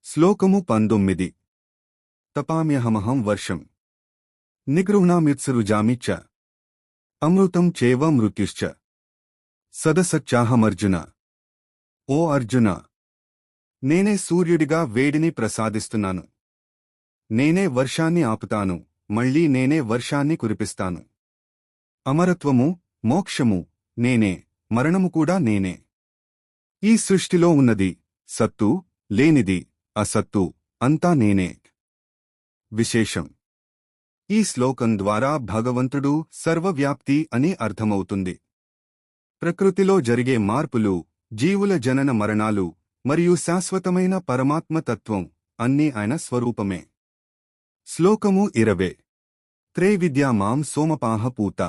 శ్లోకము 19 తపామ్యహమహం వర్షం నిగృహ్ణామ్యుత్సృజామి చ అమృతం చేవ మృత్యుశ్చ సదసచ్చాహమర్జున. ఓ అర్జున, నేనే సూర్యుడిగా వేడిని ప్రసాదిస్తున్నాను. నేనే వర్షాన్ని ఆపుతాను, మళ్ళీ నేనే వర్షాన్ని కురిపిస్తాను. అమరత్వము, మోక్షము నేనే, మరణము కూడా నేనే. ఈ సృష్టిలో ఉన్నది, సత్తు, లేనిది, అసత్తు అంతా నేనే. విశేషం: ఈ శ్లోకం ద్వారా భగవంతుడు సర్వవ్యాప్తి అని అర్థమవుతుంది. ప్రకృతిలో జరిగే మార్పులు, జీవుల జనన మరణాలు మరియు శాశ్వతమైన పరమాత్మతత్వం అన్నీ ఆయన స్వరూపమే. శ్లోకము 20 త్రైవిద్యా మాం సోమపాహ పూత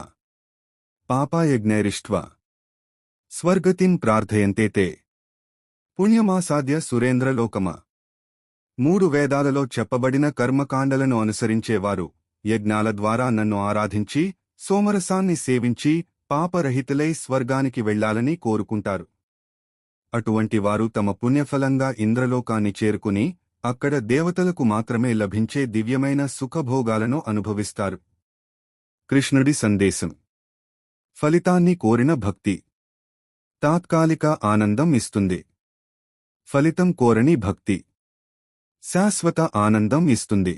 పాపాయజ్ఞైరిష్ట్వా స్వర్గతిం ప్రార్థయంతే తే పుణ్యమాసాద్య సురేంద్రలోకమ. 3 వేదాలలో చెప్పబడిన కర్మకాండలను అనుసరించేవారు యజ్ఞాల ద్వారా నన్ను ఆరాధించి సోమరసాన్ని సేవించి పాపరహితులై స్వర్గానికి వెళ్లాలని కోరుకుంటారు. అటువంటి వారు తమ పుణ్యఫలంగా ఇంద్రలోకాన్ని చేరుకుని అక్కడ దేవతలకు మాత్రమే లభించే దివ్యమైన సుఖభోగాలను అనుభవిస్తారు. కృష్ణుడి సందేశం: ఫలితాన్ని కోరిన భక్తి తాత్కాలిక ఆనందం ఇస్తుంది. ఫలితం కోరని భక్తి శాశ్వత ఆనందం ఇస్తుంది.